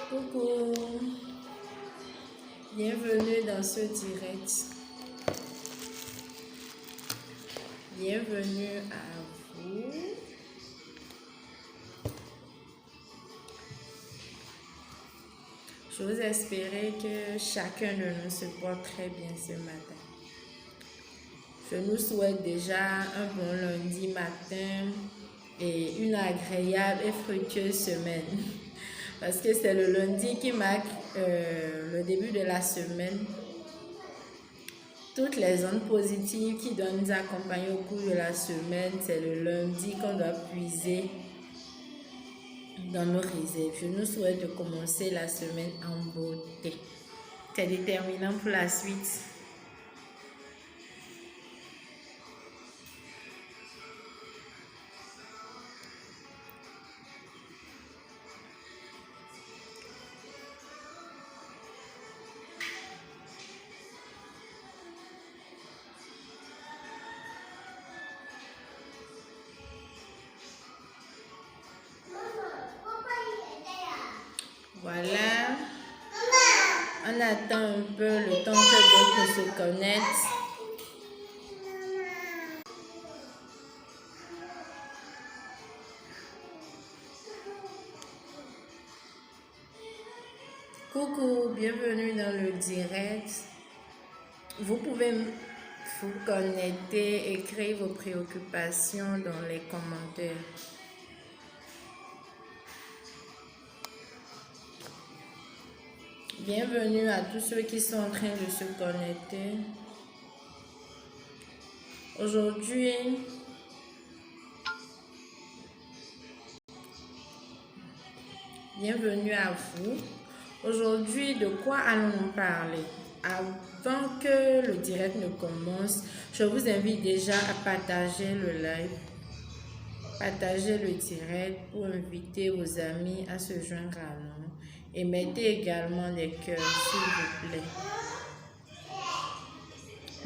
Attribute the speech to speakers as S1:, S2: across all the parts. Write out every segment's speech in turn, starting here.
S1: Coucou, bienvenue dans ce direct. Bienvenue à vous. J'ose espérer que chacun de nous se porte très bien ce matin. Je nous souhaite déjà un bon lundi matin et une agréable et fructueuse semaine. Parce que c'est le lundi qui marque le début de la semaine. Toutes les ondes positives qui doivent nous accompagner au cours de la semaine, c'est le lundi qu'on doit puiser dans nos réserves. Je nous souhaite de commencer la semaine en beauté. C'est déterminant pour la suite. Voilà. On attend un peu le temps que d'autres se connectent. Coucou, bienvenue dans le direct. Vous pouvez vous connecter, écrire vos préoccupations dans les commentaires. Bienvenue à tous ceux qui sont en train de se connecter. Aujourd'hui, bienvenue à vous. Aujourd'hui, de quoi allons-nous parler? Avant que le direct ne commence, je vous invite déjà à partager le live, partager le direct pour inviter vos amis à se joindre à nous. Et mettez également des cœurs, s'il vous plaît.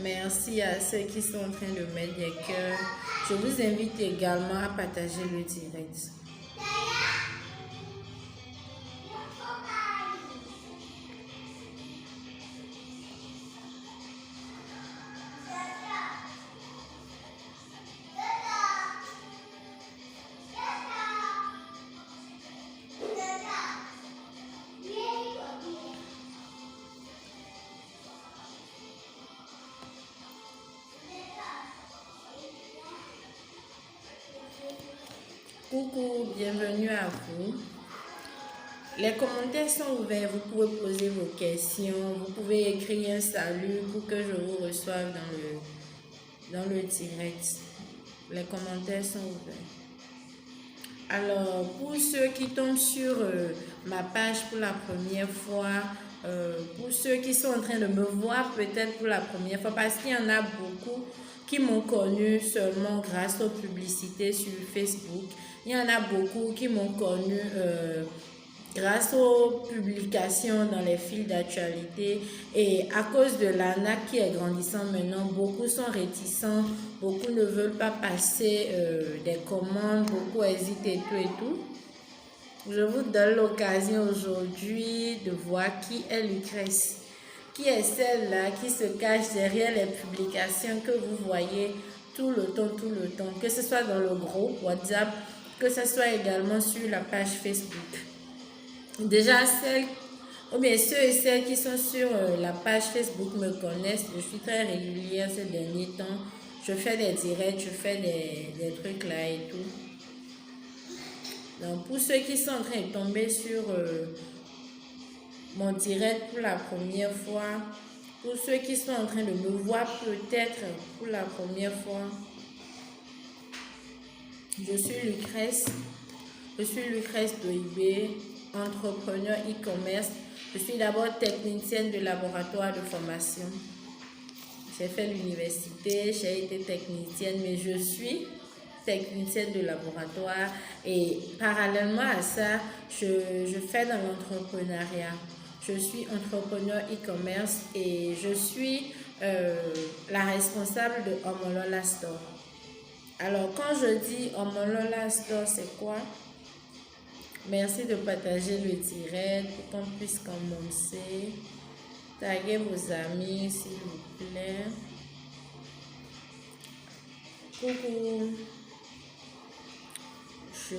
S1: Merci à ceux qui sont en train de mettre des cœurs. Je vous invite également à partager le direct. Coucou, bienvenue à vous. Les commentaires sont ouverts, vous pouvez poser vos questions, vous pouvez écrire un salut pour que je vous reçoive dans le direct. Les commentaires sont ouverts. Alors, pour ceux qui tombent sur ma page pour la première fois, pour ceux qui sont en train de me voir peut-être pour la première fois, parce qu'il y en a beaucoup qui m'ont connu seulement grâce aux publicités sur Facebook. Il y en a beaucoup qui m'ont connu grâce aux publications dans les fils d'actualité. Et à cause de l'arnaque qui est grandissant maintenant, beaucoup sont réticents, beaucoup ne veulent pas passer des commandes, beaucoup hésitent et tout. Je vous donne l'occasion aujourd'hui de voir qui est Lucrèce. Qui est celle-là qui se cache derrière les publications que vous voyez tout le temps, que ce soit dans le groupe WhatsApp, que ce soit également sur la page Facebook. Déjà, ceux et celles qui sont sur la page Facebook me connaissent. Je suis très régulière ces derniers temps. Je fais des directs, je fais des trucs là et tout. Donc, pour ceux qui sont en train de tomber sur mon direct pour la première fois, pour ceux qui sont en train de me voir peut-être pour la première fois, je suis Lucrèce. Je suis Lucrèce Doibé, entrepreneur e-commerce. Je suis d'abord technicienne de laboratoire de formation. J'ai fait l'université, j'ai été technicienne, mais je suis technicienne de laboratoire et parallèlement à ça, je fais dans l'entrepreneuriat. Je suis entrepreneur e-commerce et je suis la responsable de Omolola Store. Alors, quand je dis Omolola Store, c'est quoi? Merci de partager le direct pour qu'on puisse commencer. Taguez vos amis, s'il vous plaît. Coucou. Je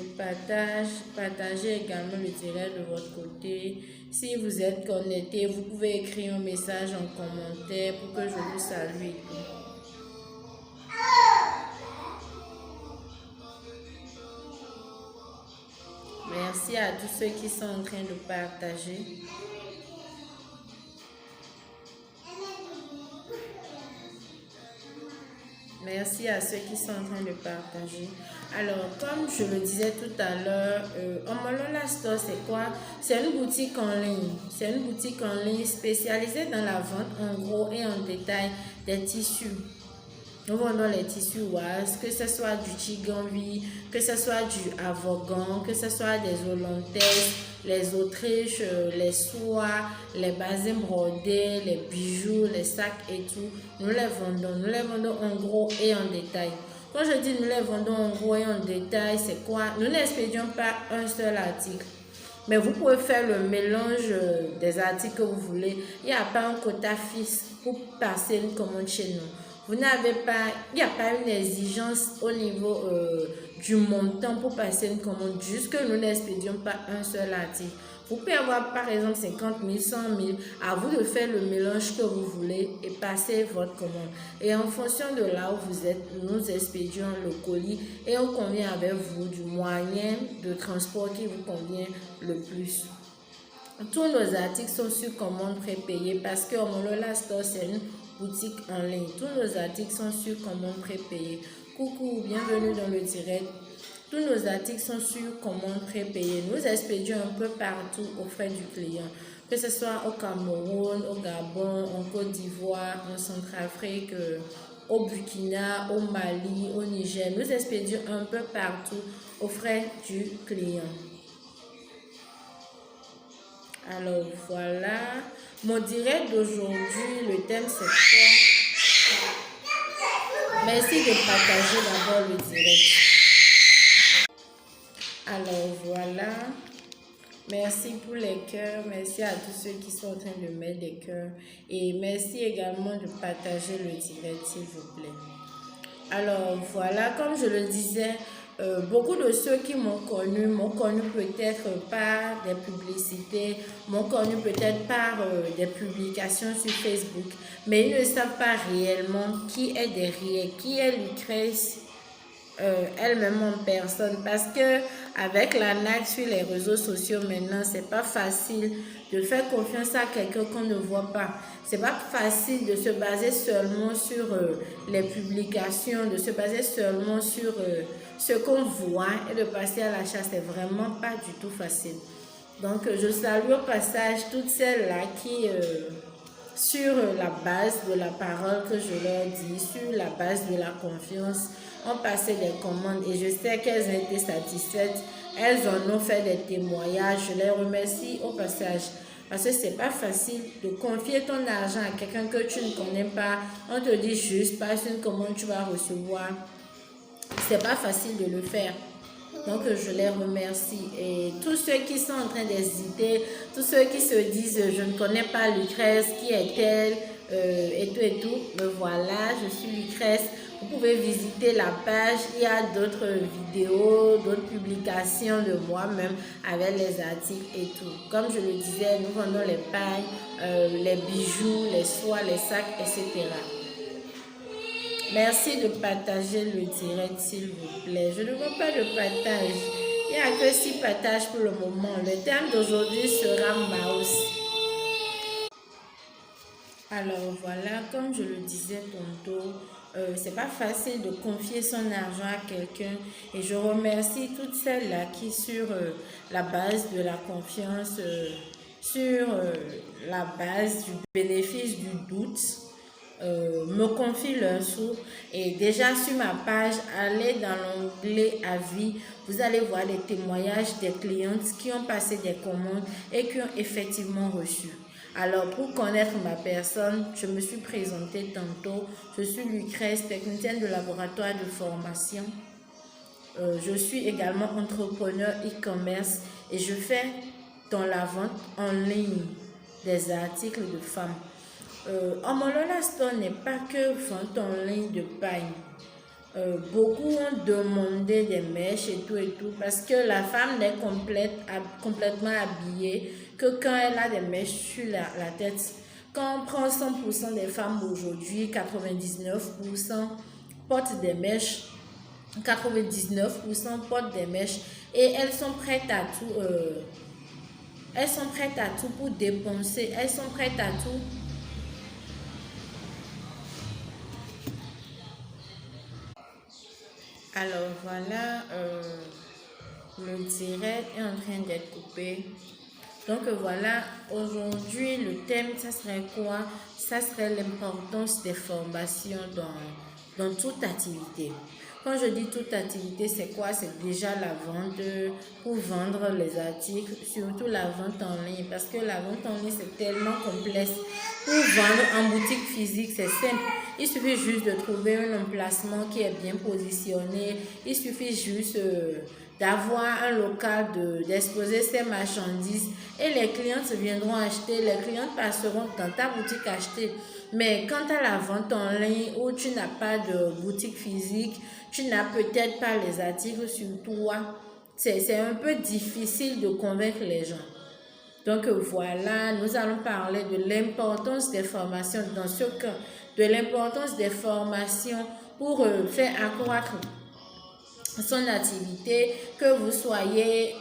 S1: partagez également le direct de votre côté. Si vous êtes connecté, vous pouvez écrire un message en commentaire pour que je vous salue. Merci à tous ceux qui sont en train de partager. Merci à ceux qui sont en train de partager. Alors, comme je le disais tout à l'heure, Omolola Store, c'est quoi? C'est une boutique en ligne. C'est une boutique en ligne spécialisée dans la vente en gros et en détail des tissus. Nous vendons les tissus oise, que ce soit du Chiganvi, que ce soit du avogan, que ce soit des hollandaises, les autriches, les soies, les bazins brodés, les bijoux, les sacs et tout. Nous les vendons. Nous les vendons en gros et en détail. Quand je dis nous les vendons en gros et en détail, c'est quoi? Nous n'expédions pas un seul article. Mais vous pouvez faire le mélange des articles que vous voulez. Il n'y a pas un quota fixe pour passer une commande chez nous. Vous n'avez pas, il n'y a pas une exigence au niveau du montant pour passer une commande, juste que nous n'expédions pas un seul article. Vous pouvez avoir par exemple 50 000, 100 000, à vous de faire le mélange que vous voulez et passer votre commande. Et en fonction de là où vous êtes, nous expédions le colis et on convient avec vous du moyen de transport qui vous convient le plus. Tous nos articles sont sur commande prépayée parce que Omolola Store, c'est une boutique en ligne. Tous nos articles sont sur commande prépayée. Coucou, bienvenue dans le direct. Tous nos articles sont sur commande prépayée. Nous expédions un peu partout aux frais du client. Que ce soit au Cameroun, au Gabon, en Côte d'Ivoire, en Centrafrique, au Burkina, au Mali, au Niger. Nous expédions un peu partout aux frais du client. Alors voilà, mon direct d'aujourd'hui, le thème c'est quoi? Merci de partager d'abord le direct. Alors voilà, merci pour les cœurs, merci à tous ceux qui sont en train de mettre des cœurs et merci également de partager le direct s'il vous plaît. Alors voilà, comme je le disais, beaucoup de ceux qui m'ont connu peut-être par des publicités, m'ont connu peut-être par des publications sur Facebook, mais ils ne savent pas réellement qui est derrière, qui est Lucrèce elle-même en personne, parce que avec l'arnaque sur les réseaux sociaux maintenant, c'est pas facile de faire confiance à quelqu'un qu'on ne voit pas. C'est pas facile de se baser seulement sur les publications, de se baser seulement sur ce qu'on voit et de passer à l'achat. C'est vraiment pas du tout facile. Donc je salue au passage toutes celles-là qui sur la base de la parole que je leur dis, sur la base de la confiance, ont passé des commandes et je sais qu'elles ont été satisfaites. Elles en ont fait des témoignages. Je les remercie au passage. Parce que c'est pas facile de confier ton argent à quelqu'un que tu ne connais pas. On te dit juste, passe une commande, tu vas recevoir. C'est pas facile de le faire. Donc je les remercie. Et tous ceux qui sont en train d'hésiter, tous ceux qui se disent je ne connais pas Lucrèce, qui est-elle, et tout, me voilà, je suis Lucrèce. Vous pouvez visiter la page, il y a d'autres vidéos, d'autres publications de moi-même avec les articles et tout. Comme je le disais, nous vendons les pailles, les bijoux, les soies, les sacs, etc. Merci de partager le direct s'il vous plaît. Je ne vois pas de partage. Il n'y a que 6 partages pour le moment. Le thème d'aujourd'hui sera mouse. Alors voilà, comme je le disais tantôt, c'est pas facile de confier son argent à quelqu'un et je remercie toutes celles-là qui sur la base de la confiance, sur la base du bénéfice du doute, me confient leurs sous. Et déjà sur ma page, allez dans l'onglet avis, vous allez voir les témoignages des clientes qui ont passé des commandes et qui ont effectivement reçu. Alors, pour connaître ma personne, je me suis présentée tantôt. Je suis Lucrèce, technicienne de laboratoire de formation. Je suis également entrepreneur e-commerce et je fais dans la vente en ligne des articles de femmes. Omolola Store n'est pas que vente en ligne de paille. Beaucoup ont demandé des mèches et tout parce que la femme n'est complètement habillée que quand elle a des mèches sur la tête. Quand on prend 100% des femmes aujourd'hui, 99% portent des mèches, 99% portent des mèches et elles sont prêtes à tout. Elles sont prêtes à tout pour dépenser. Elles sont prêtes à tout. Alors voilà, le direct est en train d'être coupé. Donc voilà, aujourd'hui le thème, ça serait quoi? Ça serait l'importance des formations dans toute activité. Quand je dis toute activité, c'est quoi? C'est déjà la vente, pour vendre les articles, surtout la vente en ligne. Parce que la vente en ligne, c'est tellement complexe. Pour vendre en boutique physique, c'est simple. Il suffit juste de trouver un emplacement qui est bien positionné. Il suffit juste d'avoir un local, d'exposer ses marchandises. Et les clientes viendront acheter. Les clientes passeront dans ta boutique acheter. Mais quant à la vente en ligne où tu n'as pas de boutique physique, tu n'as peut-être pas les articles sur toi, c'est un peu difficile de convaincre les gens. Donc voilà, nous allons parler de l'importance des formations dans ce cas, de l'importance des formations pour faire accroître son activité, que vous soyez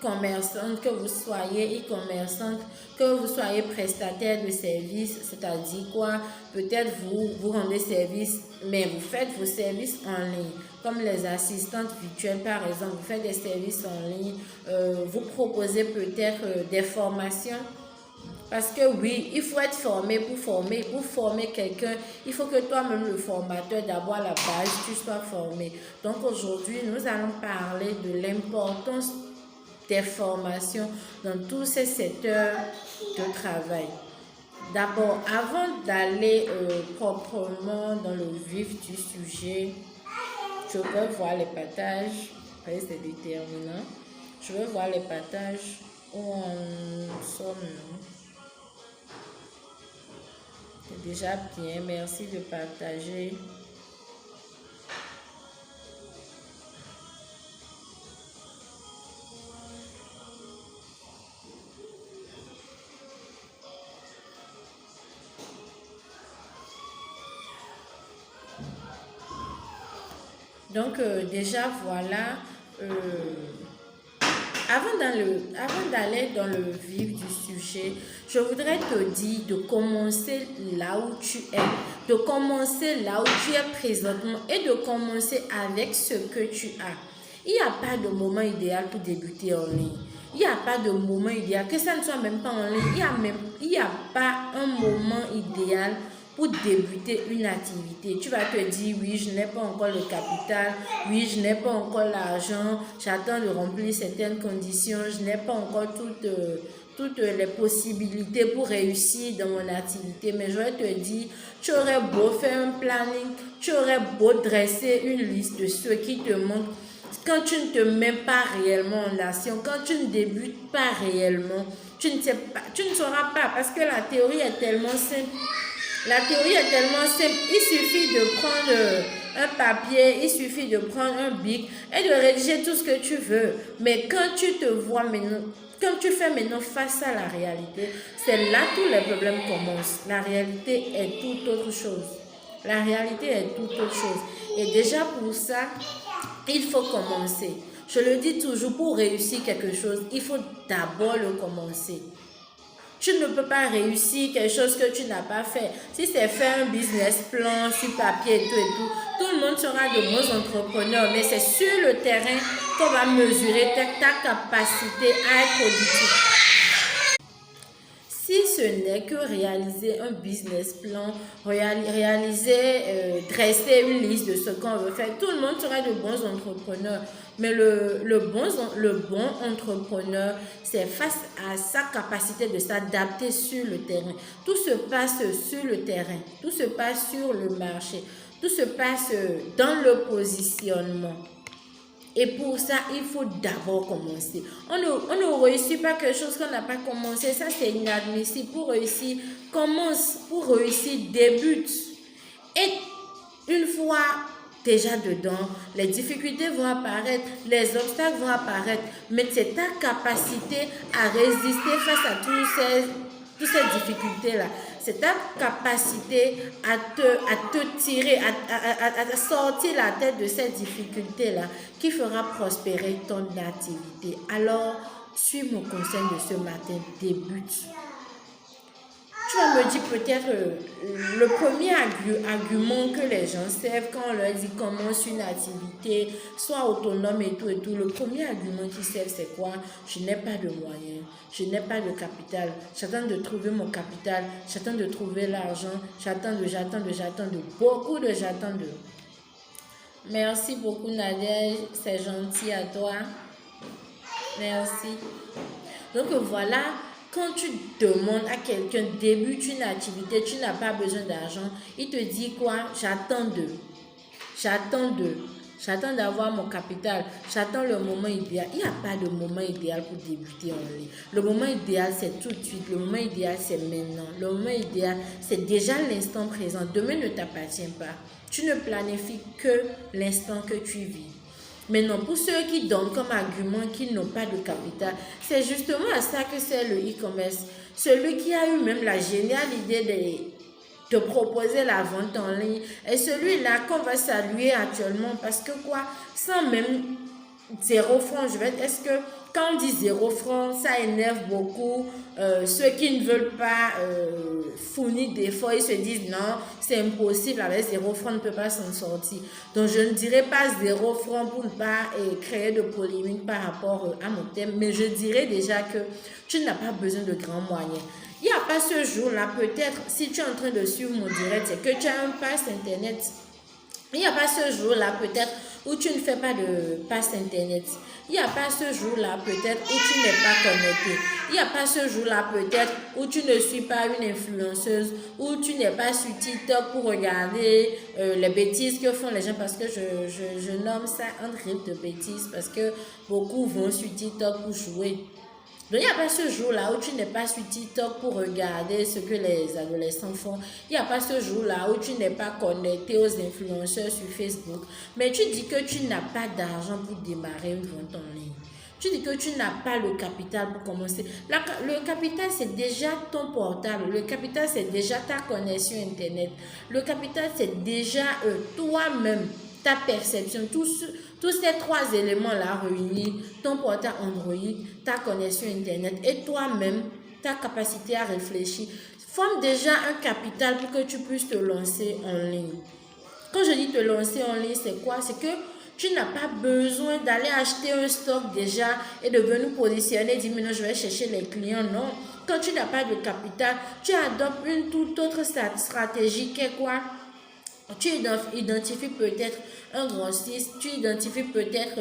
S1: commerçante, que vous soyez e-commerçante, que vous soyez prestataire de services, c'est-à-dire quoi? Peut-être vous rendez service, mais vous faites vos services en ligne, comme les assistantes virtuelles par exemple, vous faites des services en ligne, vous proposez peut-être des formations. Parce que oui, il faut être formé pour former quelqu'un. Il faut que toi-même, le formateur, d'abord à la base, tu sois formé. Donc aujourd'hui, nous allons parler de l'importance des formations dans tous ces secteurs de travail. D'abord, avant d'aller proprement dans le vif du sujet, je veux voir les partages. C'est déterminant. Je veux voir les partages où on sommes. C'est déjà bien, merci de partager. Donc déjà voilà, avant d'aller dans le vif du sujet, je voudrais te dire de commencer là où tu es, de commencer là où tu es présentement et de commencer avec ce que tu as. Il n'y a pas de moment idéal pour débuter en ligne. Il n'y a pas de moment idéal, que ça ne soit même pas en ligne. Il n'y a pas un moment idéal pour débuter une activité. Tu vas te dire, oui, je n'ai pas encore le capital, oui, je n'ai pas encore l'argent, j'attends de remplir certaines conditions, je n'ai pas encore toutes les possibilités pour réussir dans mon activité. Mais je vais te dire, tu aurais beau faire un planning, tu aurais beau dresser une liste de ce qui te manque. Quand tu ne te mets pas réellement en action, quand tu ne débutes pas réellement, tu ne sais pas, tu ne sauras pas parce que la théorie est tellement simple. La théorie est tellement simple, il suffit de prendre un papier, il suffit de prendre un bic et de rédiger tout ce que tu veux. Mais quand tu te vois maintenant, quand tu fais maintenant face à la réalité, c'est là que tous les problèmes commencent. La réalité est tout autre chose. La réalité est tout autre chose. Et déjà pour ça, il faut commencer. Je le dis toujours, pour réussir quelque chose, il faut d'abord le commencer. Tu ne peux pas réussir quelque chose que tu n'as pas fait. Si c'est faire un business plan sur papier et tout le monde sera de bons entrepreneurs. Mais c'est sur le terrain qu'on va mesurer ta capacité à être productif. Si ce n'est que réaliser un business plan, dresser une liste de ce qu'on veut faire, tout le monde sera de bons entrepreneurs. Mais le bon entrepreneur, c'est face à sa capacité de s'adapter sur le terrain. Tout se passe sur le terrain, tout se passe sur le marché, tout se passe dans le positionnement. Et pour ça, il faut d'abord commencer. On ne réussit pas quelque chose qu'on n'a pas commencé. Ça, c'est inadmissible. Pour réussir, commence. Pour réussir, débute. Et une fois déjà dedans, les difficultés vont apparaître, les obstacles vont apparaître, mais c'est ta capacité à résister face à toutes ces difficultés-là. C'est ta capacité à te tirer, à sortir la tête de ces difficultés-là qui fera prospérer ton activité. Alors, suis mon conseil de ce matin, débute. Tu vas me dire peut-être le premier argument que les gens servent quand on leur dit commence une activité, sois autonome et tout. Le premier argument qu'ils servent, c'est quoi? Je n'ai pas de moyens, je n'ai pas de capital, j'attends de trouver mon capital, j'attends de trouver l'argent, j'attends de beaucoup de j'attends de. Merci beaucoup Nadège, c'est gentil à toi. Merci. Donc voilà. Quand tu demandes à quelqu'un, débute une activité, tu n'as pas besoin d'argent, il te dit quoi? J'attends d'avoir mon capital, j'attends le moment idéal. Il n'y a pas de moment idéal pour débuter en ligne. Le moment idéal, c'est tout de suite. Le moment idéal, c'est maintenant. Le moment idéal, c'est déjà l'instant présent. Demain ne t'appartient pas. Tu ne planifies que l'instant que tu vis. Maintenant, pour ceux qui donnent comme argument qu'ils n'ont pas de capital, c'est justement à ça que c'est le e-commerce. Celui qui a eu même la géniale idée de proposer la vente en ligne est celui-là qu'on va saluer actuellement parce que quoi, sans même 0 franc, est-ce que quand on dit 0 franc, ça énerve beaucoup ceux qui ne veulent pas fournir d'efforts, ils se disent non, c'est impossible, avec 0 franc, on ne peut pas s'en sortir. Donc je ne dirais pas 0 franc pour ne pas créer de polémique par rapport à mon thème, mais je dirais déjà que tu n'as pas besoin de grands moyens. Il n'y a pas ce jour-là, peut-être, si tu es en train de suivre mon direct, c'est que tu as un pass internet. Il n'y a pas ce jour-là, peut-être, où tu ne fais pas de pass internet. Il n'y a pas ce jour-là, peut-être, où tu n'es pas connecté. Il n'y a pas ce jour-là, peut-être, où tu ne suis pas une influenceuse, où tu n'es pas sur TikTok pour regarder les bêtises que font les gens, parce que je nomme ça un rite de bêtises, parce que beaucoup vont sur TikTok pour jouer. Donc, il n'y a pas ce jour-là où tu n'es pas sur TikTok pour regarder ce que les adolescents font. Il n'y a pas ce jour-là où tu n'es pas connecté aux influenceurs sur Facebook. Mais tu dis que tu n'as pas d'argent pour démarrer une vente en ligne. Tu dis que tu n'as pas le capital pour commencer. Le capital, c'est déjà ton portable. Le capital, c'est déjà ta connexion Internet. Le capital, c'est déjà toi-même, ta perception. Tous ces 3 éléments-là réunis, ton portable Android, ta connexion Internet et toi-même, ta capacité à réfléchir, forment déjà un capital pour que tu puisses te lancer en ligne. Quand je dis te lancer en ligne, c'est quoi? C'est que tu n'as pas besoin d'aller acheter un stock déjà et de venir positionner, dire maintenant je vais chercher les clients. Non. Quand tu n'as pas de capital, tu adoptes une toute autre stratégie qui est quoi? Tu identifies peut-être un grossiste, tu identifies peut-être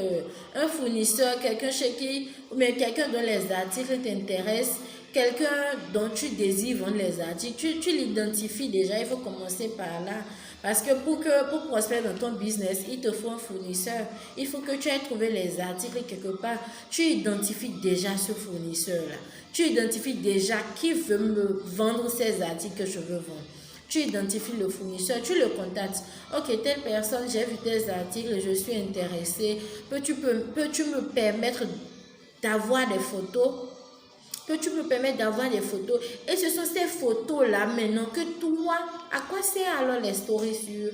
S1: un fournisseur, quelqu'un chez qui, ou bien quelqu'un dont les articles t'intéressent, quelqu'un dont tu désires vendre les articles, tu l'identifies déjà, il faut commencer par là. Parce que pour prospérer dans ton business, il te faut un fournisseur. Il faut que tu aies trouvé les articles quelque part. Tu identifies déjà ce fournisseur-là. Tu identifies déjà qui veut me vendre ces articles que je veux vendre. Tu identifies le fournisseur, tu le contactes. Ok, telle personne, j'ai vu tes articles, je suis intéressée. Peux-tu me permettre d'avoir des photos? Peux-tu me permettre d'avoir des photos? Et ce sont ces photos-là maintenant que toi, à quoi servent alors les stories sur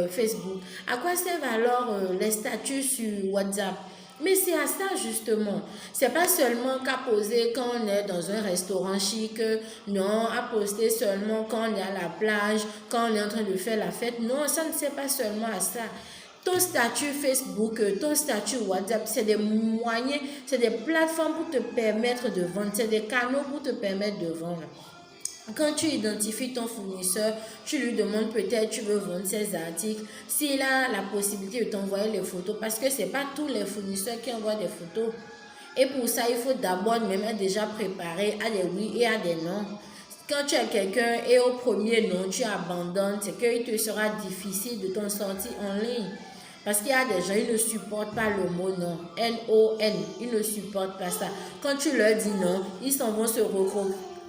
S1: Facebook? À quoi servent alors les statuts sur WhatsApp? Mais c'est à ça justement. C'est pas seulement qu'à poser quand on est dans un restaurant chic, non, à poster seulement quand on est à la plage, quand on est en train de faire la fête. Non, ça ne sert pas seulement à ça. Ton statut Facebook, ton statut WhatsApp, c'est des moyens, c'est des plateformes pour te permettre de vendre, c'est des canaux pour te permettre de vendre. Quand tu identifies ton fournisseur, tu lui demandes peut-être tu veux vendre ses articles. S'il a la possibilité de t'envoyer les photos, parce que ce n'est pas tous les fournisseurs qui envoient des photos. Et pour ça, il faut d'abord même être déjà préparé à des oui et à des non. Quand tu as quelqu'un et au premier non, tu abandonnes, c'est qu'il te sera difficile de t'en sortir en ligne. Parce qu'il y a des gens, ils ne supportent pas le mot non. N-O-N, ils ne supportent pas ça. Quand tu leur dis non, ils s'en vont se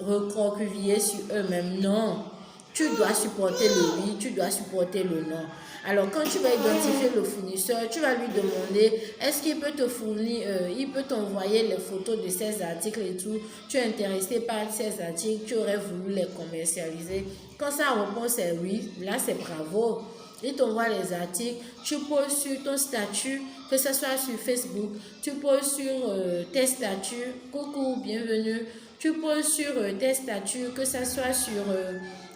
S1: recroqueviller sur eux-mêmes. Non, tu dois supporter le oui, tu dois supporter le non. Alors quand tu vas identifier le fournisseur, tu vas lui demander est-ce qu'il peut te fournir, il peut t'envoyer les photos de ces articles et tout. Tu es intéressé par ces articles, tu aurais voulu les commercialiser. Quand sa réponse est oui, là c'est bravo. Il t'envoie les articles, tu poses sur ton statut, que ce soit sur Facebook, tu poses sur tes statuts, coucou, bienvenue, tu poses sur tes statuts, que ce soit sur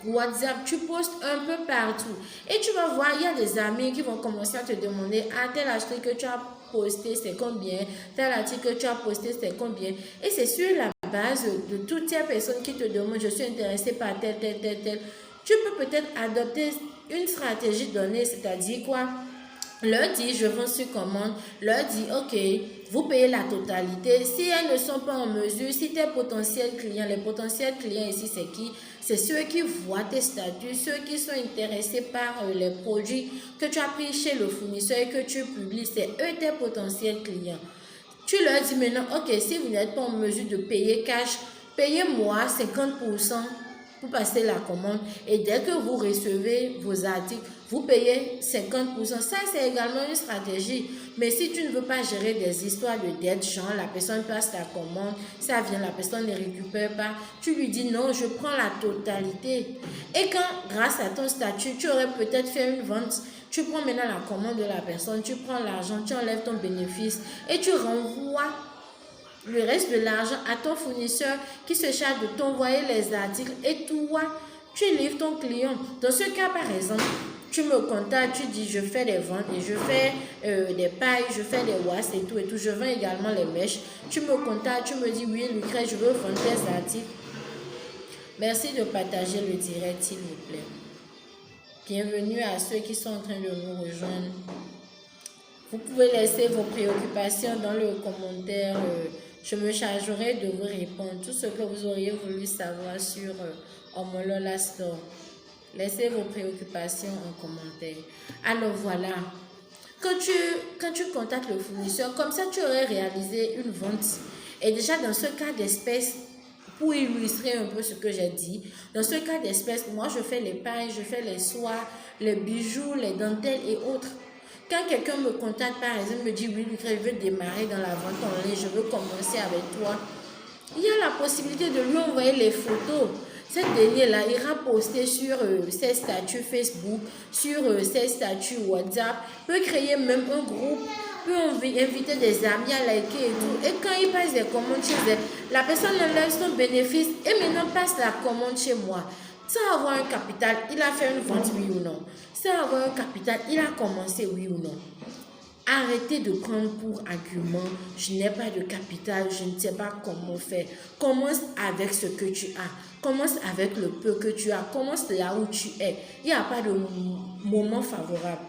S1: WhatsApp, tu postes un peu partout. Et tu vas voir, il y a des amis qui vont commencer à te demander, ah, tel article que tu as posté, c'est combien, tel article que tu as posté, c'est combien. Et c'est sur la base de toutes ces personnes qui te demandent, je suis intéressée par tel. Tu peux peut-être adopter une stratégie donnée, c'est-à-dire quoi? Leur dit, je vends sur commande, leur dit, ok, vous payez la totalité. Si elles ne sont pas en mesure, si tes potentiels clients, les potentiels clients ici, c'est qui? C'est ceux qui voient tes statuts, ceux qui sont intéressés par les produits que tu as pris chez le fournisseur et que tu publies, c'est eux tes potentiels clients. Tu leur dis maintenant, ok, si vous n'êtes pas en mesure de payer cash, payez-moi 50% pour passer la commande et dès que vous recevez vos articles, vous payez 50%. Ça, c'est également une stratégie. Mais si tu ne veux pas gérer des histoires de dettes, genre la personne passe la commande, ça vient, la personne ne récupère pas, tu lui dis non, je prends la totalité. Et quand, grâce à ton statut, tu aurais peut-être fait une vente, tu prends maintenant la commande de la personne, tu prends l'argent, tu enlèves ton bénéfice et tu renvoies le reste de l'argent à ton fournisseur qui se charge de t'envoyer les articles et toi, tu livres ton client. Dans ce cas, par exemple, tu me contactes, tu dis je fais des ventes et je fais des pailles, je fais des wasps et tout. Je vends également les mèches. Tu me contactes, tu me dis oui, Lucrèce, je veux vendre tes articles. Merci de partager le direct, s'il vous plaît. Bienvenue à ceux qui sont en train de nous rejoindre. Vous pouvez laisser vos préoccupations dans le commentaire. Je me chargerai de vous répondre. Tout ce que vous auriez voulu savoir sur Omolola Store. Laissez vos préoccupations en commentaire. Alors voilà. Quand tu contactes le fournisseur, comme ça tu aurais réalisé une vente. Et déjà dans ce cas d'espèce, pour illustrer un peu ce que j'ai dit, dans ce cas d'espèce, moi je fais les pailles, je fais les soies, les bijoux, les dentelles et autres. Quand quelqu'un me contacte, par exemple, me dit oui, Lucrèce, je veux démarrer dans la vente en ligne, je veux commencer avec toi, il y a la possibilité de lui envoyer les photos. Cette dernière-là ira poster sur ses statuts Facebook, sur ses statuts WhatsApp, peut créer même un groupe, peut inviter des amis à liker et tout. Et quand il passe des commandes chez elle, la personne enlève son bénéfice et maintenant passe la commande chez moi. Sans avoir un capital, il a fait une vente, oui ou non? Sans avoir un capital, il a commencé, oui ou non? Arrêtez de prendre pour argument, je n'ai pas de capital, je ne sais pas comment faire. Commence avec ce que tu as. Commence avec le peu que tu as. Commence là où tu es. Il n'y a pas de moment favorable.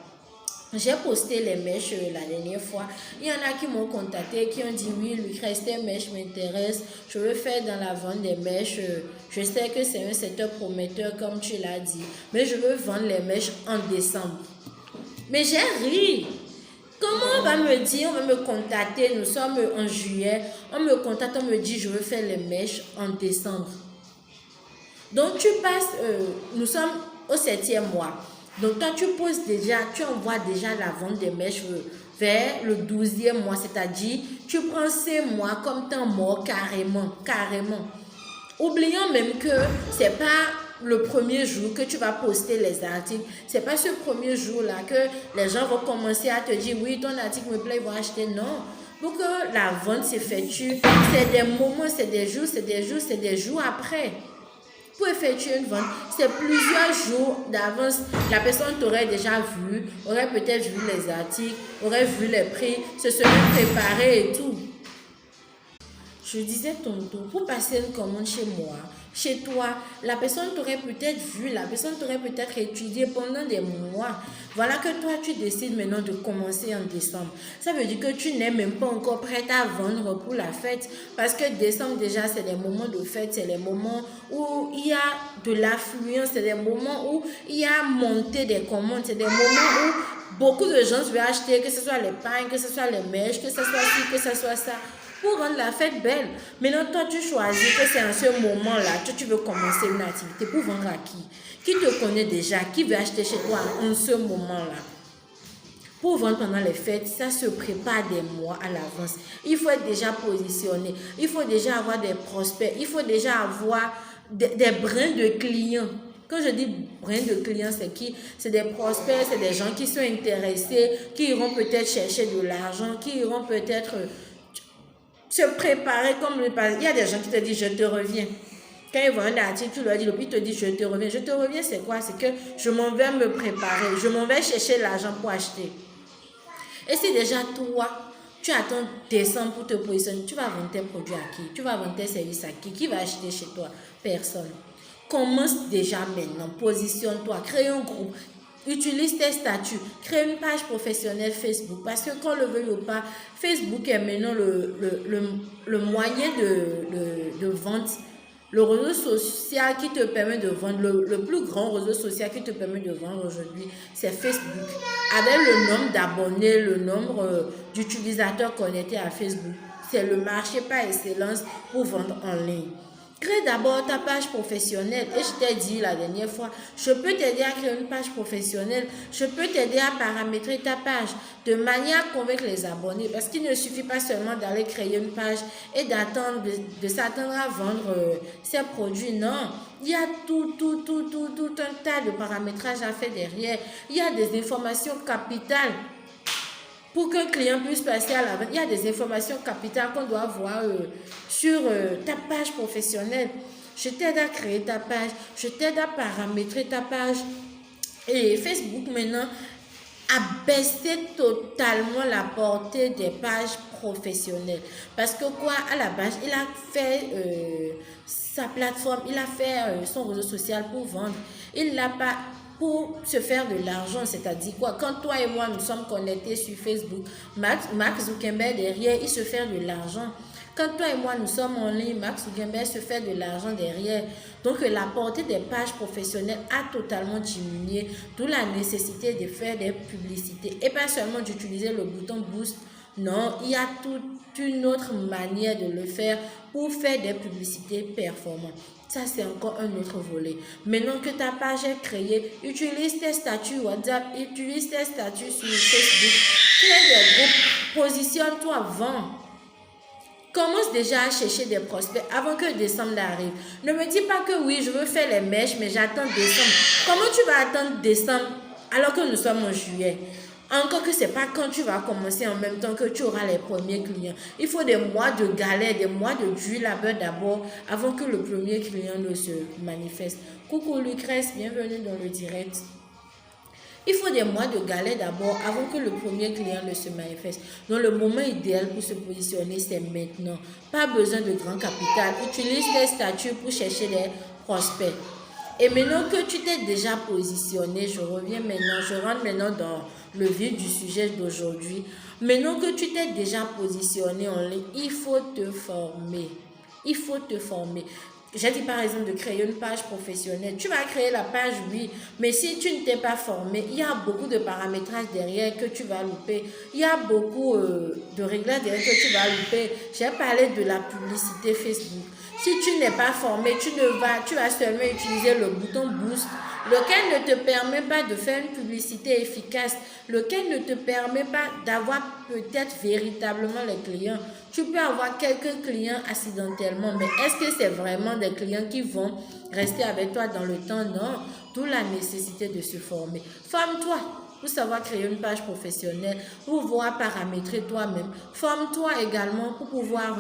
S1: J'ai posté les mèches la dernière fois. Il y en a qui m'ont contacté, qui ont dit oui, Lucrèce, tes mèches m'intéressent. Je veux faire dans la vente des mèches. Je sais que c'est un secteur prometteur comme tu l'as dit. Mais je veux vendre les mèches en décembre. Mais j'ai ri. Comment on va me dire, on va me contacter, nous sommes en juillet, on me contacte, on me dit je veux faire les mèches en décembre. Donc tu passes, nous sommes au 7e mois. Donc toi tu poses déjà, tu envoies déjà la vente des mèches vers le 12e mois, c'est-à-dire tu prends 5 mois comme temps mort carrément. Oublions même que c'est pas le premier jour que tu vas poster les articles, c'est pas ce premier jour-là que les gens vont commencer à te dire oui, ton article me plaît, ils vont acheter. Non, pour que la vente s'effectue, c'est des moments, c'est des jours après. Pour effectuer une vente, c'est plusieurs jours d'avance. La personne t'aurait déjà vu, aurait peut-être vu les articles, aurait vu les prix, se serait préparé et tout. je disais tantôt, pour passer une commande chez moi, chez toi, la personne t'aurait peut-être vu, la personne t'aurait peut-être étudié pendant des mois. Voilà que toi, tu décides maintenant de commencer en décembre. Ça veut dire que tu n'es même pas encore prête à vendre pour la fête. Parce que décembre, déjà, c'est des moments de fête, c'est les moments où il y a de l'affluence, c'est des moments où il y a montée des commandes, c'est des moments où beaucoup de gens veulent acheter, que ce soit les pains, que ce soit les mèches, que ce soit ci, que ce soit ça, pour rendre la fête belle. Maintenant, toi, tu choisis que c'est en ce moment-là que tu veux commencer une activité pour vendre à qui? Qui te connaît déjà? Qui veut acheter chez toi en ce moment-là? Pour vendre pendant les fêtes, ça se prépare des mois à l'avance. Il faut être déjà positionné. Il faut déjà avoir des prospects. Il faut déjà avoir des brins de clients. Quand je dis brins de clients, c'est qui? C'est des prospects, c'est des gens qui sont intéressés, qui iront peut-être chercher de l'argent, qui iront peut-être se préparer comme le passé. Il y a des gens qui te disent je te reviens. Quand ils voient un article, tu leur dis, puis ils te disent je te reviens. Je te reviens, c'est quoi? C'est que je m'en vais me préparer, je m'en vais chercher l'argent pour acheter. Et si déjà toi, tu attends décembre pour te positionner, tu vas vendre tes produits à qui? Tu vas vendre tes services à qui? Qui va acheter chez toi? Personne. Commence déjà maintenant, positionne-toi, crée un groupe. Utilise tes statuts, crée une page professionnelle Facebook parce que qu'on le veuille ou pas, Facebook est maintenant le moyen de vente, le réseau social qui te permet de vendre, le plus grand réseau social qui te permet de vendre aujourd'hui, c'est Facebook. Avec le nombre d'abonnés, le nombre d'utilisateurs connectés à Facebook, c'est le marché par excellence pour vendre en ligne. Crée d'abord ta page professionnelle. Et je t'ai dit la dernière fois, je peux t'aider à créer une page professionnelle. Je peux t'aider à paramétrer ta page de manière à convaincre les abonnés. Parce qu'il ne suffit pas seulement d'aller créer une page et d'attendre, de s'attendre à vendre ses produits. Non, il y a tout un tas de paramétrages à faire derrière. Il y a des informations capitales. Pour qu'un client puisse passer à la vente, il y a des informations capitales qu'on doit voir sur ta page professionnelle. Je t'aide à créer ta page, je t'aide à paramétrer ta page. Et Facebook maintenant a baissé totalement la portée des pages professionnelles. Parce que quoi, à la base, il a fait sa plateforme, il a fait son réseau social pour vendre. Il l'a pas pour se faire de l'argent, c'est-à-dire quoi? Quand toi et moi nous sommes connectés sur Facebook, Mark Zuckerberg derrière, il se fait de l'argent. Quand toi et moi nous sommes en ligne, Mark Zuckerberg se fait de l'argent derrière. Donc la portée des pages professionnelles a totalement diminué, d'où la nécessité de faire des publicités et pas seulement d'utiliser le bouton boost. Non, il y a toute une autre manière de le faire pour faire des publicités performantes. Ça, c'est encore un autre volet. Maintenant que ta page est créée, utilise tes statuts WhatsApp, utilise tes statuts sur Facebook, crée des groupes, positionne-toi, vends. Commence déjà à chercher des prospects avant que décembre arrive. Ne me dis pas que oui, je veux faire les mèches, mais j'attends décembre. Comment tu vas attendre décembre alors que nous sommes en juillet? Encore que ce n'est pas quand tu vas commencer en même temps que tu auras les premiers clients. Il faut des mois de galère, des mois de dur labeur d'abord avant que le premier client ne se manifeste. Coucou Lucrèce, bienvenue dans le direct. Il faut des mois de galère d'abord avant que le premier client ne se manifeste. Donc le moment idéal pour se positionner, c'est maintenant. Pas besoin de grand capital. Utilise les statuts pour chercher des prospects. Et maintenant que tu t'es déjà positionné, je reviens maintenant, je rentre maintenant dans le vif du sujet d'aujourd'hui. Maintenant que tu t'es déjà positionné en ligne, il faut te former. Il faut te former. J'ai dit par exemple de créer une page professionnelle. Tu vas créer la page, oui, mais si tu ne t'es pas formé, il y a beaucoup de paramétrages derrière que tu vas louper. Il y a beaucoup de réglages derrière que tu vas louper. J'ai parlé de la publicité Facebook. Si tu n'es pas formé, tu vas seulement utiliser le bouton boost, lequel ne te permet pas de faire une publicité efficace, lequel ne te permet pas d'avoir peut-être véritablement les clients. Tu peux avoir quelques clients accidentellement, mais est-ce que c'est vraiment des clients qui vont rester avec toi dans le temps? Non, d'où la nécessité de se former. Forme-toi pour savoir créer une page professionnelle, pour pouvoir paramétrer toi-même. Forme-toi également pour pouvoir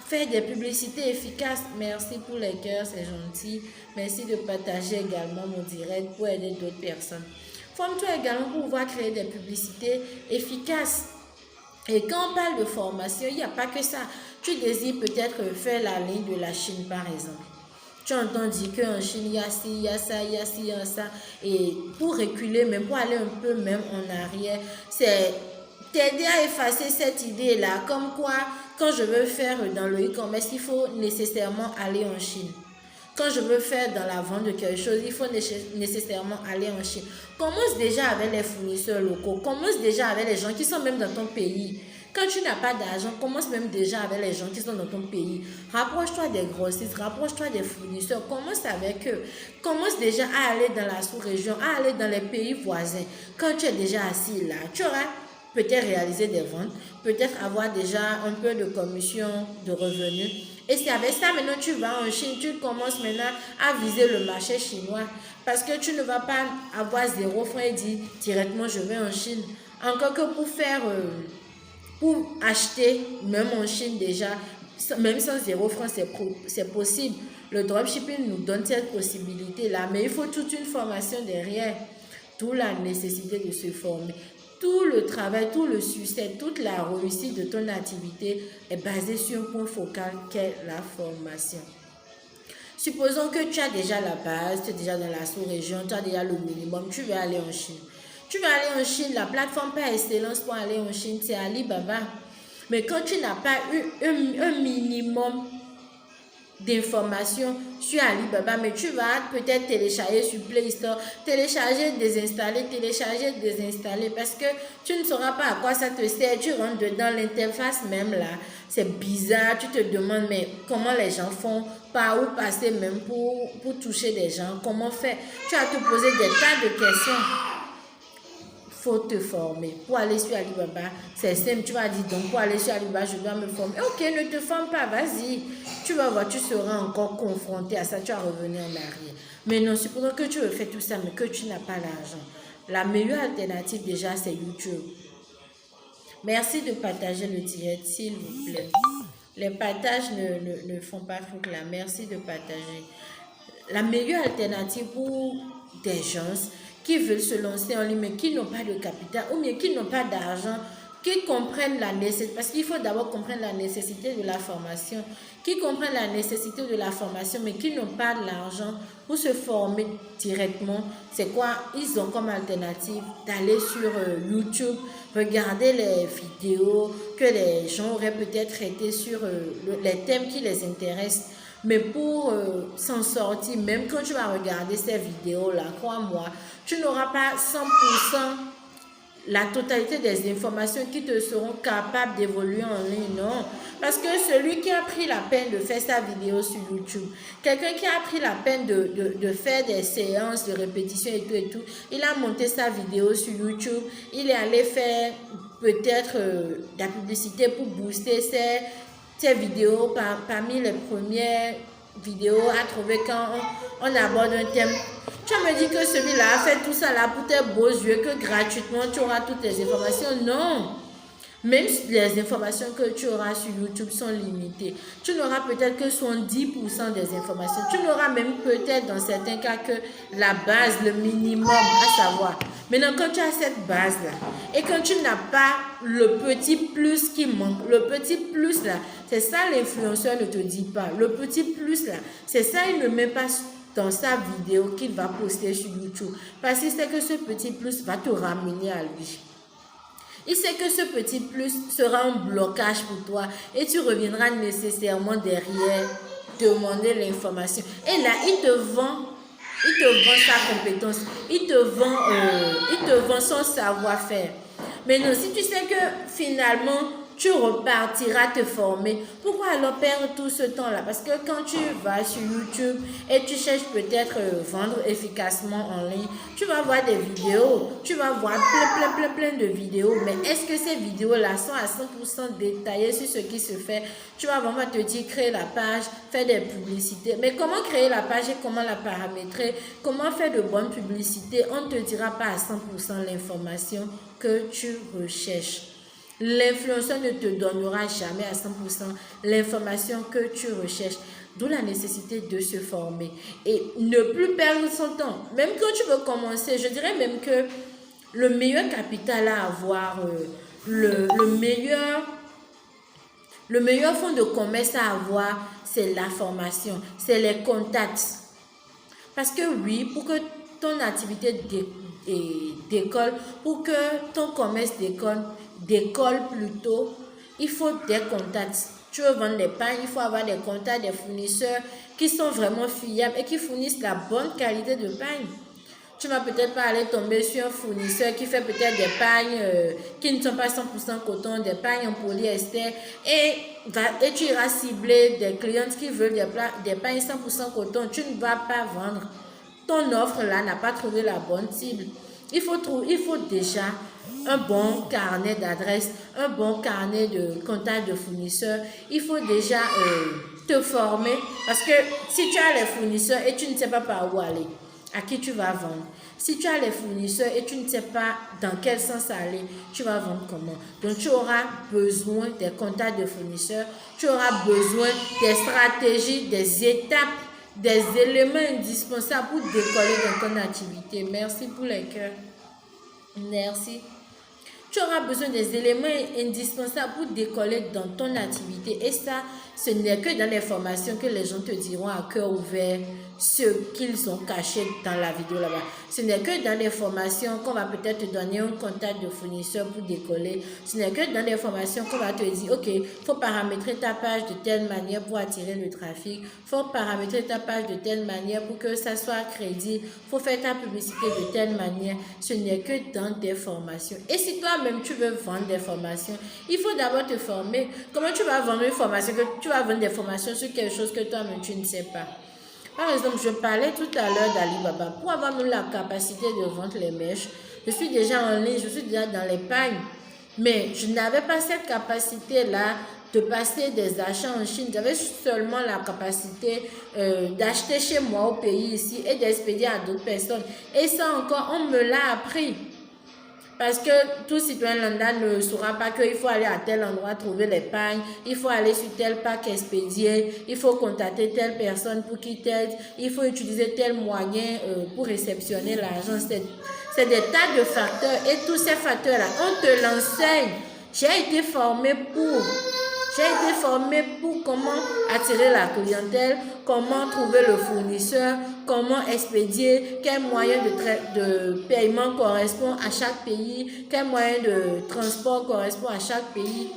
S1: faire des publicités efficaces. Merci pour les cœurs, c'est gentil. Merci de partager également mon direct pour aider d'autres personnes. Forme-toi également pour pouvoir créer des publicités efficaces. Et quand on parle de formation, il n'y a pas que ça. Tu désires peut-être faire la ligne de la Chine, par exemple. Tu entends dire qu'en Chine, il y a ci, il y a ça, il y a ci, il y a ça. Et pour reculer, même pour aller un peu même en arrière, c'est t'aider à effacer cette idée-là. Comme quoi, quand je veux faire dans le e-commerce, il faut nécessairement aller en Chine. Quand je veux faire dans la vente de quelque chose, il faut nécessairement aller en Chine. Commence déjà avec les fournisseurs locaux. Commence déjà avec les gens qui sont même dans ton pays. Quand tu n'as pas d'argent, commence même déjà avec les gens qui sont dans ton pays. Rapproche-toi des grossistes, rapproche-toi des fournisseurs, commence avec eux. Commence déjà à aller dans la sous-région, à aller dans les pays voisins. Quand tu es déjà assis là, tu auras peut-être réalisé des ventes, peut-être avoir déjà un peu de commission de revenus. Et c'est avec ça, maintenant tu vas en Chine, tu commences maintenant à viser le marché chinois. Parce que tu ne vas pas avoir 0 franc et dire directement je vais en Chine. Encore que pour acheter, même en Chine déjà, même sans 0 franc, c'est possible. Le dropshipping nous donne cette possibilité-là, mais il faut toute une formation derrière. D'où la nécessité de se former. Tout le travail, tout le succès, toute la réussite de ton activité est basée sur un point focal qu'est la formation. Supposons que tu as déjà la base, tu es déjà dans la sous-région, tu as déjà le minimum, tu veux aller en Chine. Tu vas aller en Chine, la plateforme par excellence pour aller en Chine, c'est Alibaba. Mais quand tu n'as pas eu un minimum d'informations sur Alibaba, mais tu vas peut-être télécharger sur Play Store, télécharger, désinstaller, parce que tu ne sauras pas à quoi ça te sert. Tu rentres dedans, l'interface même là, c'est bizarre, tu te demandes mais comment les gens font, par où passer même pour toucher des gens, comment faire. Tu vas te poser des tas de questions. Faut te former. Pour aller sur Alibaba, c'est simple. Tu vas dire, donc pour aller sur Alibaba, je dois me former. Ok, ne te forme pas, vas-y. Tu vas voir, tu seras encore confronté à ça, tu vas revenir en arrière. Mais non, supposons que tu veux faire tout ça, mais que tu n'as pas l'argent. La meilleure alternative déjà, c'est YouTube. Merci de partager le direct, s'il vous plaît. Les partages ne font pas foutre là. Merci de partager. La meilleure alternative pour des gens qui veulent se lancer en ligne mais qui n'ont pas de capital ou bien qui n'ont pas d'argent, qui comprennent la nécessité, parce qu'il faut d'abord comprendre la nécessité de la formation, qui comprennent la nécessité de la formation mais qui n'ont pas de l'argent pour se former directement. C'est quoi? Ils ont comme alternative d'aller sur YouTube, regarder les vidéos que les gens auraient peut-être traitées sur les thèmes qui les intéressent. Mais pour s'en sortir, même quand tu vas regarder ces vidéos-là, crois-moi, tu n'auras pas 100% la totalité des informations qui te seront capables d'évoluer en ligne, non. Parce que celui qui a pris la peine de faire sa vidéo sur YouTube, quelqu'un qui a pris la peine de faire des séances de répétition et tout, il a monté sa vidéo sur YouTube, il est allé faire peut-être de la publicité pour booster ses vidéos parmi les premières vidéos à trouver quand on aborde un thème. Tu me dis que celui-là a fait tout ça là pour tes beaux yeux, que gratuitement tu auras toutes les informations. Non. Même les informations que tu auras sur YouTube sont limitées. Tu n'auras peut-être que 70% des informations. Tu n'auras même peut-être dans certains cas que la base, le minimum à savoir. Maintenant, quand tu as cette base-là et quand tu n'as pas le petit plus qui manque, le petit plus là, c'est ça l'influenceur ne te dit pas. Le petit plus là, c'est ça, il ne met pas dans sa vidéo qu'il va poster sur YouTube. Parce qu'il sait que ce petit plus va te ramener à lui. Il sait que ce petit plus sera un blocage pour toi et tu reviendras nécessairement derrière demander l'information. Et là, il te vend sa compétence, il te vend son savoir-faire. Mais non, si tu sais que finalement, tu repartiras te former, pourquoi alors perdre tout ce temps-là? Parce que quand tu vas sur YouTube et tu cherches peut-être vendre efficacement en ligne, tu vas voir des vidéos, tu vas voir plein de vidéos, mais est-ce que ces vidéos-là sont à 100% détaillées sur ce qui se fait? Tu vas vraiment te dire créer la page, faire des publicités, mais comment créer la page et comment la paramétrer, comment faire de bonnes publicités? On ne te dira pas à 100% l'information que tu recherches. L'influenceur ne te donnera jamais à 100% l'information que tu recherches. D'où la nécessité de se former et ne plus perdre son temps. Même quand tu veux commencer, je dirais même que le meilleur capital à avoir le meilleur fonds de commerce à avoir, c'est la formation, c'est les contacts. Parce que oui, pour que ton activité décolle, pour que ton commerce décolle plutôt, il faut des contacts. Tu veux vendre des pains, il faut avoir des contacts, des fournisseurs qui sont vraiment fiables et qui fournissent la bonne qualité de pain. Tu vas peut-être pas aller tomber sur un fournisseur qui fait peut-être des pagnes qui ne sont pas 100% coton, des pagnes en polyester et tu iras cibler des clientes qui veulent des pagnes 100% coton. Tu ne vas pas vendre. Ton offre là n'a pas trouvé la bonne cible. Il faut déjà un bon carnet d'adresses, un bon carnet de contacts de fournisseurs. Il faut déjà te former parce que si tu as les fournisseurs et tu ne sais pas par où aller, à qui tu vas vendre. Si tu as les fournisseurs et tu ne sais pas dans quel sens aller, tu vas vendre comment. Donc tu auras besoin des contacts de fournisseurs, tu auras besoin des stratégies, des étapes, des éléments indispensables pour décoller dans ton activité. Merci pour les cœurs. Merci. Tu auras besoin des éléments indispensables pour décoller dans ton activité. Et ça, ce n'est que dans les formations que les gens te diront à cœur ouvert ce qu'ils ont caché dans la vidéo là-bas. Ce n'est que dans les formations qu'on va peut-être te donner un contact de fournisseur pour décoller. Ce n'est que dans les formations qu'on va te dire, ok, il faut paramétrer ta page de telle manière pour attirer le trafic. Il faut paramétrer ta page de telle manière pour que ça soit crédible. Il faut faire ta publicité de telle manière. Ce n'est que dans des formations. Et si toi-même tu veux vendre des formations, il faut d'abord te former. Comment tu vas vendre une formation, tu vas vendre des formations sur quelque chose que toi-même tu ne sais pas? Par exemple, je parlais tout à l'heure d'Alibaba. Pour avoir même la capacité de vendre les mèches, je suis déjà en ligne, je suis déjà dans les pagnes. Mais je n'avais pas cette capacité-là de passer des achats en Chine. J'avais seulement la capacité d'acheter chez moi au pays ici et d'expédier à d'autres personnes. Et ça encore, on me l'a appris. Parce que tout citoyen lambda ne saura pas qu'il faut aller à tel endroit trouver les pagnes, il faut aller sur tel pack expédié, il faut contacter telle personne pour qu'il t'aide, il faut utiliser tel moyen pour réceptionner l'argent. C'est des tas de facteurs et tous ces facteurs-là, on te l'enseigne. J'ai été formée pour comment attirer la clientèle, comment trouver le fournisseur, comment expédier, quel moyen de paiement correspond à chaque pays, quel moyen de transport correspond à chaque pays.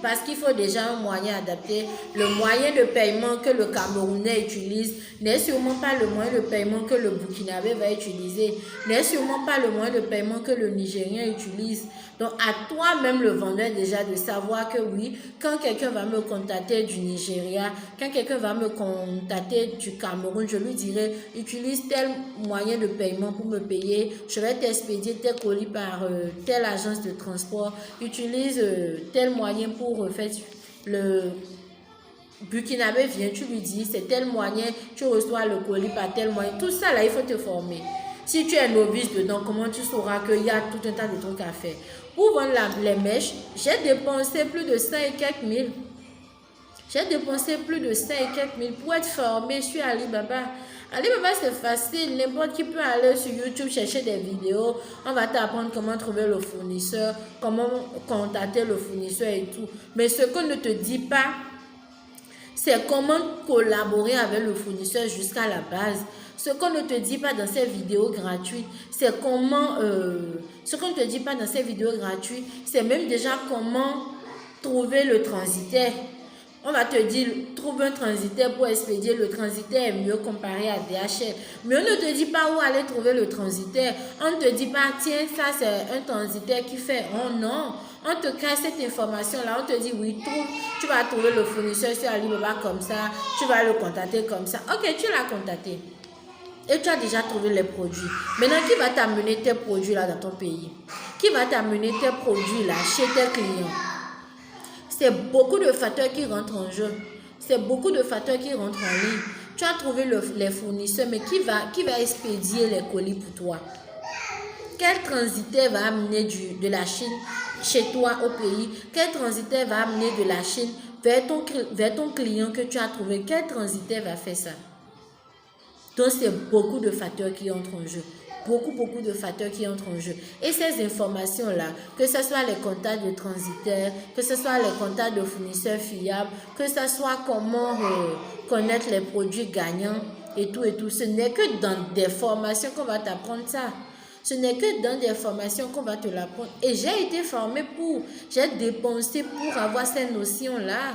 S1: Parce qu'il faut déjà un moyen adapté. Le moyen de paiement que le Camerounais utilise n'est sûrement pas le moyen de paiement que le Burkinabé va utiliser, n'est sûrement pas le moyen de paiement que le Nigérien utilise. Donc à toi-même le vendeur déjà de savoir que oui, quand quelqu'un va me contacter du Nigeria, quand quelqu'un va me contacter du Cameroun, je lui dirai utilise tel moyen de paiement pour me payer, je vais t'expédier tel colis par telle agence de transport, utilise tel moyen pour faire le Burkinabé vient, tu lui dis c'est tel moyen, tu reçois le colis par tel moyen. Tout ça là, il faut te former. Si tu es novice dedans, comment tu sauras qu'il y a tout un tas de trucs à faire? Pour vendre les mèches, j'ai dépensé plus de 100 et quelques mille. J'ai dépensé plus de 100 et quelques mille pour être formé sur Alibaba. Alibaba, c'est facile. N'importe qui peut aller sur YouTube chercher des vidéos. On va t'apprendre comment trouver le fournisseur, comment contacter le fournisseur et tout. Mais ce qu'on ne te dit pas, c'est comment collaborer avec le fournisseur jusqu'à la base. Ce qu'on ne te dit pas dans ces vidéos gratuites, c'est comment... ce qu'on ne te dit pas dans ces vidéos gratuites, c'est même déjà comment trouver le transitaire. On va te dire, trouve un transitaire pour expédier. Le transitaire est mieux comparé à DHL. Mais on ne te dit pas où aller trouver le transitaire. On ne te dit pas, tiens, ça c'est un transitaire qui fait. Oh non, on te cache cette information-là. On te dit, oui, tu vas trouver le fournisseur sur Alibaba comme ça. Tu vas le contacter comme ça. Ok, tu l'as contacté. Et tu as déjà trouvé les produits. Maintenant, qui va t'amener tes produits là dans ton pays? Qui va t'amener tes produits là chez tes clients? C'est beaucoup de facteurs qui rentrent en jeu. C'est beaucoup de facteurs qui rentrent en ligne. Tu as trouvé les fournisseurs, mais qui va expédier les colis pour toi? Quel transitaire va amener de la Chine chez toi au pays? Quel transitaire va amener de la Chine vers ton client que tu as trouvé? Quel transitaire va faire ça? Donc, c'est beaucoup de facteurs qui entrent en jeu. beaucoup de facteurs qui entrent en jeu. Et ces informations-là, que ce soit les contacts de transitaires, que ce soit les contacts de fournisseurs fiables, que ce soit comment connaître les produits gagnants et tout, ce n'est que dans des formations qu'on va t'apprendre ça. Ce n'est que dans des formations qu'on va te l'apprendre. Et j'ai été formée j'ai dépensé pour avoir ces notions-là.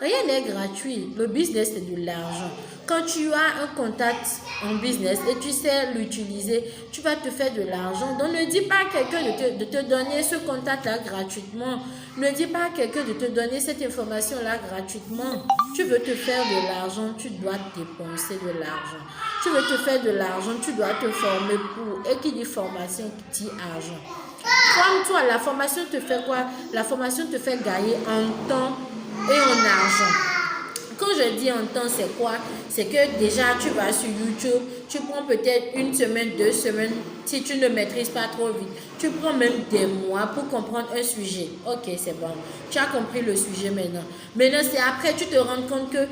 S1: Rien n'est gratuit. Le business, c'est de l'argent. Quand tu as un contact en business et tu sais l'utiliser, tu vas te faire de l'argent. Donc, ne dis pas à quelqu'un de te donner ce contact-là gratuitement. Ne dis pas à quelqu'un de te donner cette information-là gratuitement. Tu veux te faire de l'argent, tu dois dépenser de l'argent. Tu veux te faire de l'argent, tu dois te former pour. Et qui dit formation, qui dit argent. Comme toi, la formation te fait quoi? La formation te fait gagner en temps et en argent. Quand je dis en temps, c'est quoi? C'est que déjà, tu vas sur YouTube, tu prends peut-être 1 semaine, 2 semaines, si tu ne maîtrises pas trop vite. Tu prends même des mois pour comprendre un sujet. Ok, c'est bon. Tu as compris le sujet maintenant. Maintenant, c'est après, tu te rends compte que,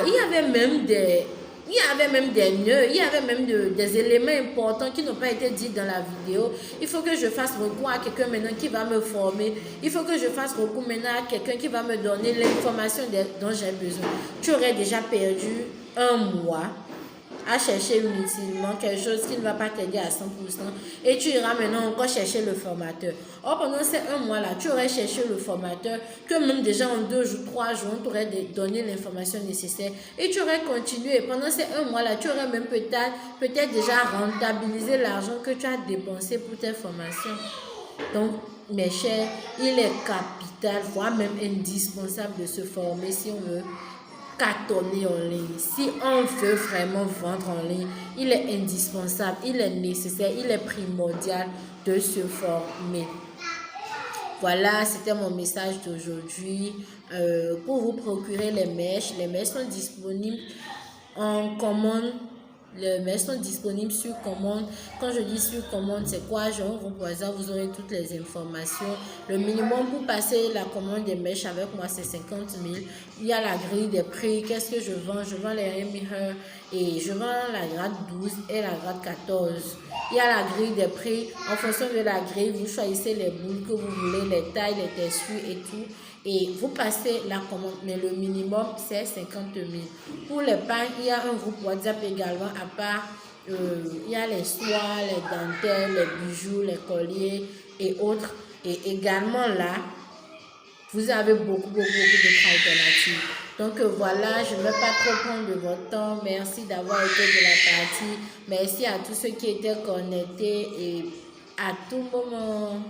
S1: il y avait même des nœuds, il y avait même des éléments importants qui n'ont pas été dits dans la vidéo. Il faut que je fasse recours à quelqu'un maintenant qui va me former. Il faut que je fasse recours maintenant à quelqu'un qui va me donner l'information dont j'ai besoin. Tu aurais déjà perdu 1 mois à chercher inutilement quelque chose qui ne va pas t'aider à 100% et tu iras maintenant encore chercher le formateur. Or, pendant ces 1 mois-là, tu aurais cherché le formateur que même déjà en 2 jours, 3 jours, on t'aurait donné l'information nécessaire et tu aurais continué. Pendant ces 1 mois-là, tu aurais même peut-être déjà rentabilisé l'argent que tu as dépensé pour tes formations. Donc, mes chers, il est capital, voire même indispensable de se former si on veut cartonner en ligne. Si on veut vraiment vendre en ligne, il est indispensable, il est nécessaire, il est primordial de se former. Voilà, c'était mon message d'aujourd'hui. Pour vous procurer les mèches sont disponibles en commande. Les mèches sont disponibles sur commande. Quand je dis sur commande, c'est quoi? Je vous propose, vous aurez toutes les informations. Le minimum pour passer la commande des mèches avec moi, c'est 50 000. Il y a la grille des prix. Qu'est-ce que je vends? Je vends les Mirror et je vends la grade 12 et la grade 14. Il y a la grille des prix. En fonction de la grille, vous choisissez les boules que vous voulez, les tailles, les textures et tout. Et vous passez la commande, mais le minimum, c'est 50 000. Pour les pagnes, il y a un groupe WhatsApp également, à part, il y a les soies, les dentelles, les bijoux, les colliers et autres. Et également là, vous avez beaucoup d'autres alternatives. Donc voilà, je ne vais pas trop prendre de votre temps. Merci d'avoir été de la partie. Merci à tous ceux qui étaient connectés et à tout moment.